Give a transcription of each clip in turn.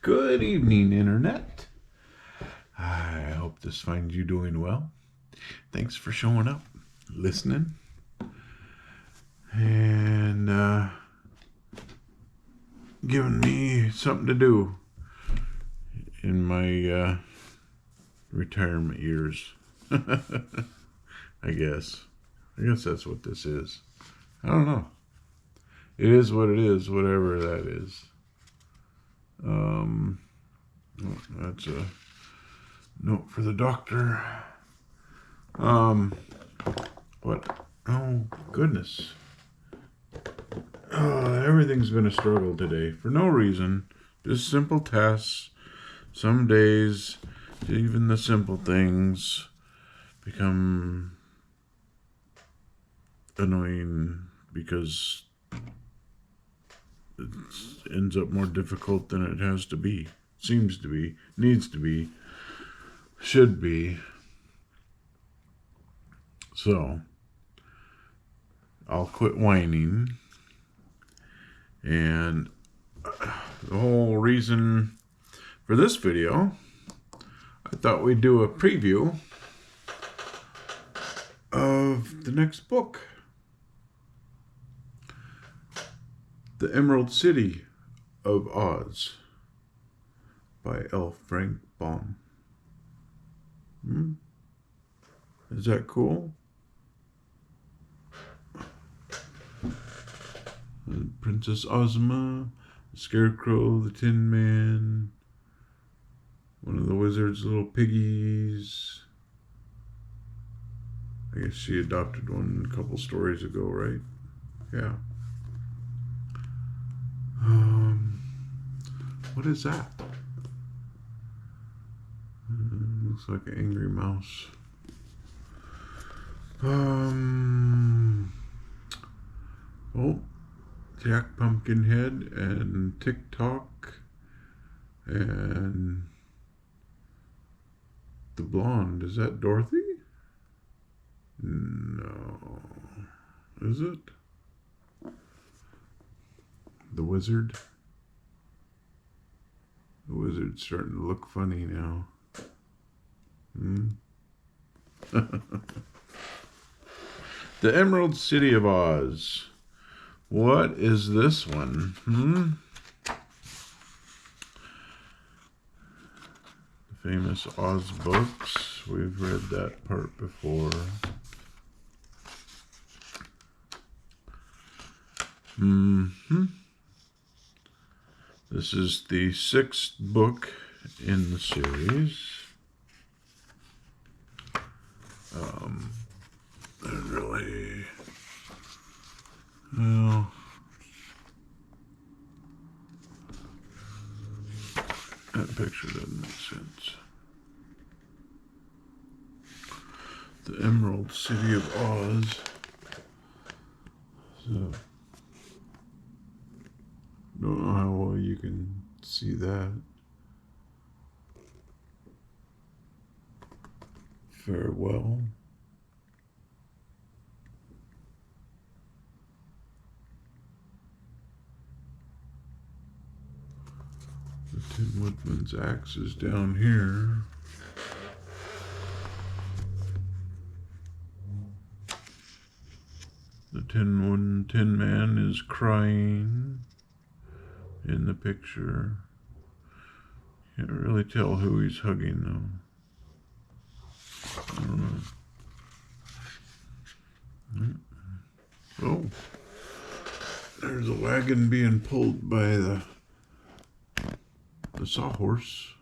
Good evening, Internet. I hope this finds you doing well. Thanks for showing up, listening, and giving me something to do in my retirement years. I guess that's what this is. I don't know. It is what it is, whatever that is. That's a note for the doctor. What? Oh, goodness. Everything's been a struggle today for no reason. Just simple tasks. Some days, even the simple things become annoying because it ends up more difficult than it has to be. Seems to be, needs to be, should be. So, I'll quit whining. And the whole reason for this video, I thought we'd do a preview of the next book. The Emerald City of Oz by L. Frank Baum. Is that cool? Princess Ozma, the Scarecrow, the Tin Man, one of the wizard's little piggies. I guess she adopted one a couple stories ago, right? Yeah. What is that? Looks like an angry mouse. Oh, Jack Pumpkinhead and TikTok and the blonde. Is that Dorothy? No. Is it? The wizard? The wizard's starting to look funny now. The Emerald City of Oz. What is this one? The famous Oz books. We've read that part before. This is the 6th book in the series. That picture doesn't make sense. The Emerald City of Oz. So, don't know how well you can see that. Farewell. The Tin Woodman's axe is down here. The Tin Man is crying in the picture. Can't really tell who he's hugging though. I don't know. Oh, there's a wagon being pulled by the sawhorse.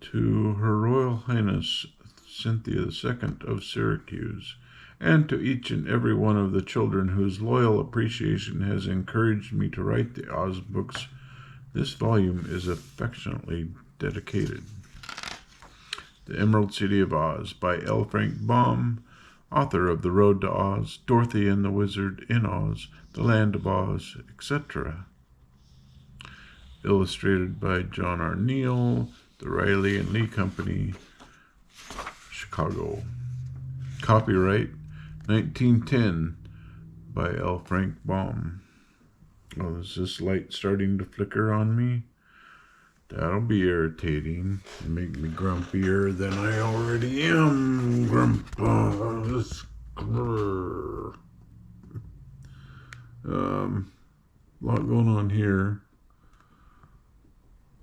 To Her Royal Highness Cynthia II of Syracuse, and to each and every one of the children whose loyal appreciation has encouraged me to write the Oz books, this volume is affectionately dedicated. The Emerald City of Oz by L. Frank Baum, author of The Road to Oz, Dorothy and the Wizard in Oz, The Land of Oz, etc. Illustrated by John R. Neal, The Riley and Lee Company, Chicago. Copyright 1910 by L. Frank Baum. Oh, is this light starting to flicker on me? That'll be irritating. Make me grumpier than I already am. Lot going on here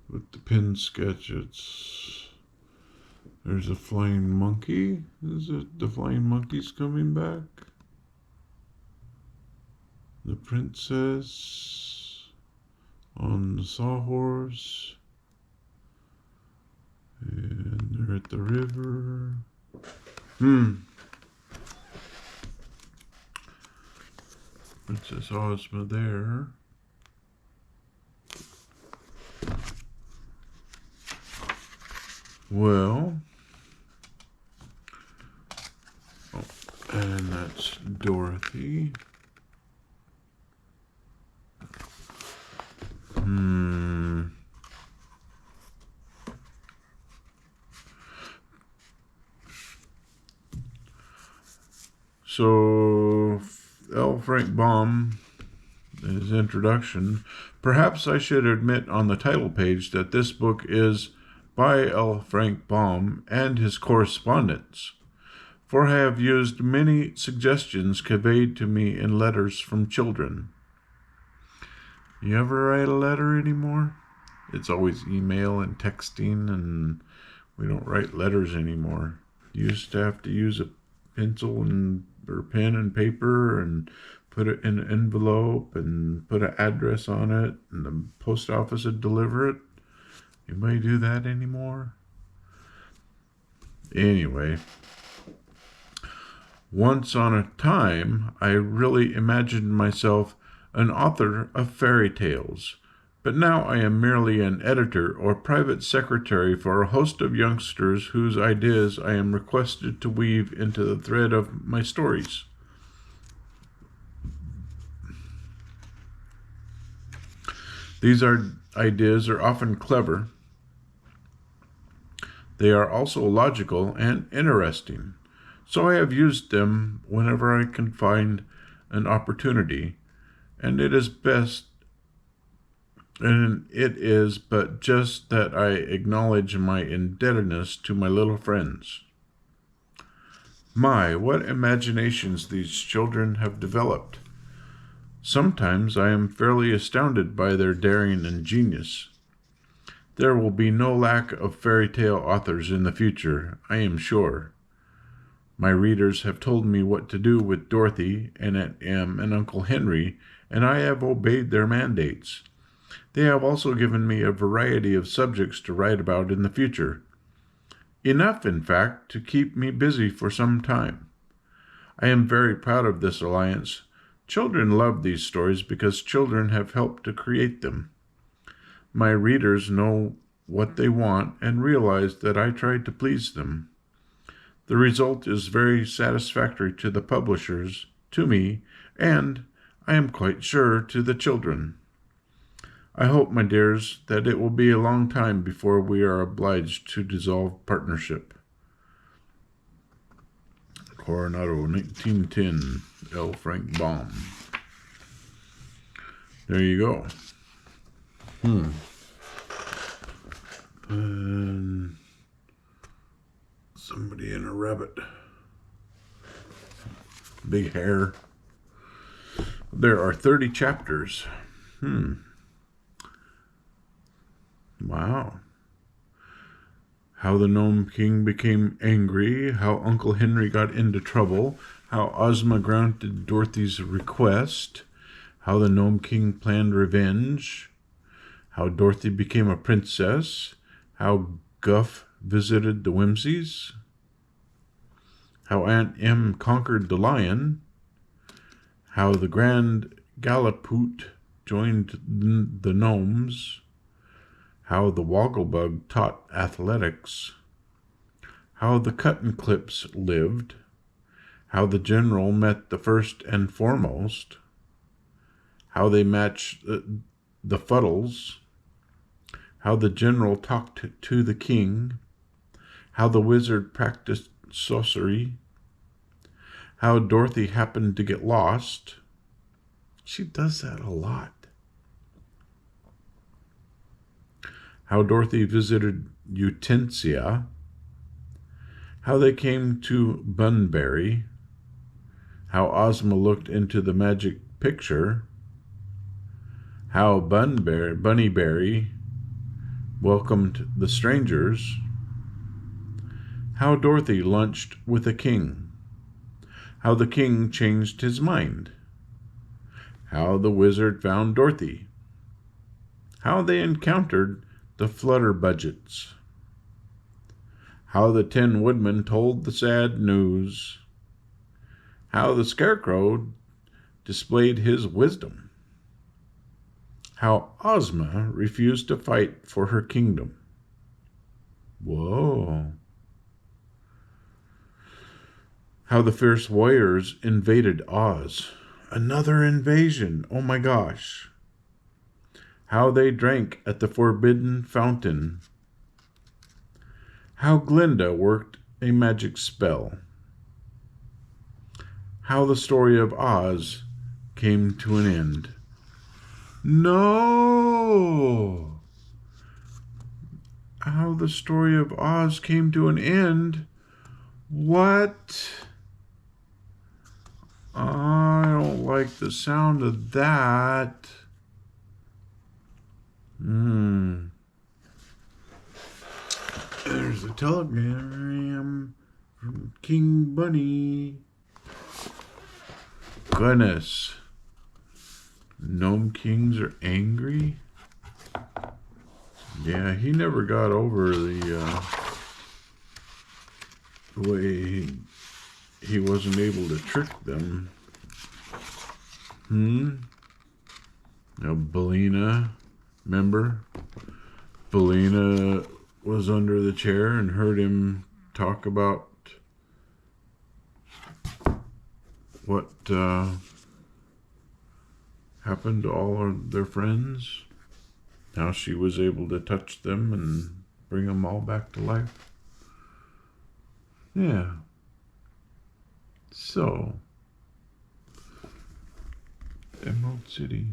with the pen sketches. There's a flying monkey. Is it the flying monkey's coming back? The princess on the sawhorse. And they're at the river. Princess Ozma there. Well, and that's Dorothy. So, L. Frank Baum, his introduction. Perhaps I should admit on the title page that this book is by L. Frank Baum and his correspondents, for I have used many suggestions conveyed to me in letters from children. You ever write a letter anymore? It's always email and texting, and we don't write letters anymore. You used to have to use a pencil or pen and paper and put it in an envelope and put an address on it, and the post office would deliver it. Anybody do that anymore? Anyway, once on a time, I really imagined myself an author of fairy tales, but now I am merely an editor or private secretary for a host of youngsters whose ideas I am requested to weave into the thread of my stories. These ideas are often clever. They are also logical and interesting, so I have used them whenever I can find an opportunity, and it is but just that I acknowledge my indebtedness to my little friends. My, what imaginations these children have developed. Sometimes I am fairly astounded by their daring and genius. There will be no lack of fairy tale authors in the future, I am sure. My readers have told me what to do with Dorothy and Aunt Em and Uncle Henry, and I have obeyed their mandates. They have also given me a variety of subjects to write about in the future. Enough, in fact, to keep me busy for some time. I am very proud of this alliance. Children love these stories because children have helped to create them. My readers know what they want and realize that I try to please them. The result is very satisfactory to the publishers, to me, and, I am quite sure, to the children. I hope, my dears, that it will be a long time before we are obliged to dissolve partnership. Coronado, 1910, L. Frank Baum. There you go. And somebody in a rabbit. Big hair. There are 30 chapters. Wow. How the Gnome King became angry, how Uncle Henry got into trouble, how Ozma granted Dorothy's request, how the Gnome King planned revenge, how Dorothy became a princess, how Guff visited the Whimsies, how Aunt Em conquered the lion, how the Grand Gallipoot joined the gnomes, how the Wogglebug taught athletics, how the Cut-and-Clips lived, how the general met the first and foremost, how they matched the Fuddles, how the general talked to the king, how the wizard practiced sorcery, how Dorothy happened to get lost. She does that a lot. How Dorothy visited Utensia, how they came to Bunbury, how Ozma looked into the magic picture, how Bunnyberry welcomed the strangers, how Dorothy lunched with a king, how the king changed his mind, how the wizard found Dorothy, how they encountered the Flutterbudgets, how the Tin Woodman told the sad news, how the Scarecrow displayed his wisdom, how Ozma refused to fight for her kingdom. Whoa. How the fierce warriors invaded Oz. Another invasion. Oh my gosh. How they drank at the forbidden fountain. How Glinda worked a magic spell. How the story of Oz came to an end. No! How the story of Oz came to an end? What? I don't like the sound of that. There's a telegram from King Bunny. Goodness. Gnome kings are angry? Yeah, he never got over the way he wasn't able to trick them. Now, Bellina, remember? Bellina was under the chair and heard him talk about what happened to all of their friends. How she was able to touch them and bring them all back to life. Yeah. So, Emerald City.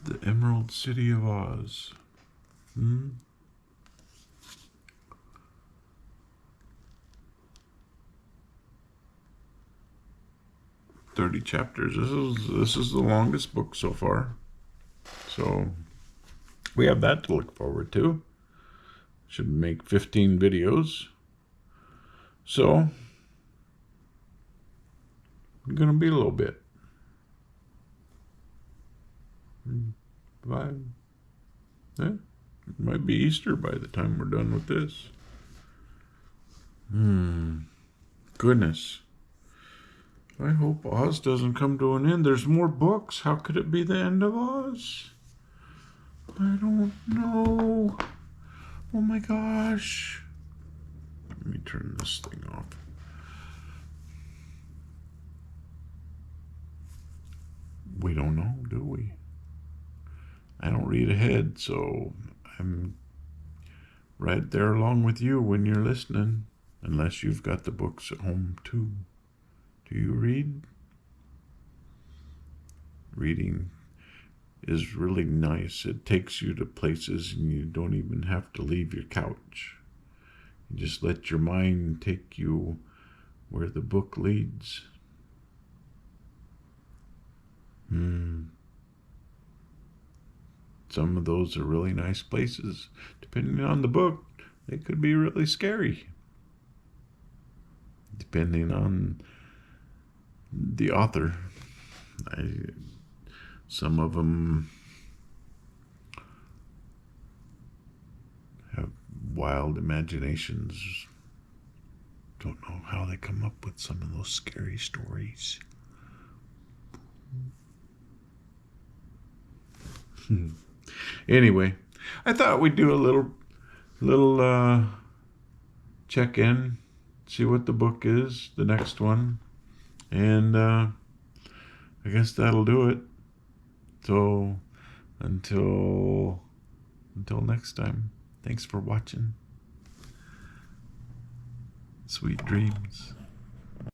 The Emerald City of Oz. 30 chapters. This is the longest book so far. So we have that to look forward to. Should make 15 videos. So gonna be a little bit. 5. It might be Easter by the time we're done with this. Goodness. I hope Oz doesn't come to an end. There's more books. How could it be the end of Oz? I don't know. Oh my gosh. Let me turn this thing off. We don't know, do we? I don't read ahead, so I'm right there along with you when you're listening, unless you've got the books at home too. Do you read? Reading is really nice. It takes you to places and you don't even have to leave your couch. You just let your mind take you where the book leads. Some of those are really nice places. Depending on the book, they could be really scary. Depending on the author. Some of them have wild imaginations. Don't know how they come up with some of those scary stories. Anyway, I thought we'd do a little check-in, see what the book is, the next one, and I guess that'll do it. So until next time, thanks for watching. Sweet dreams.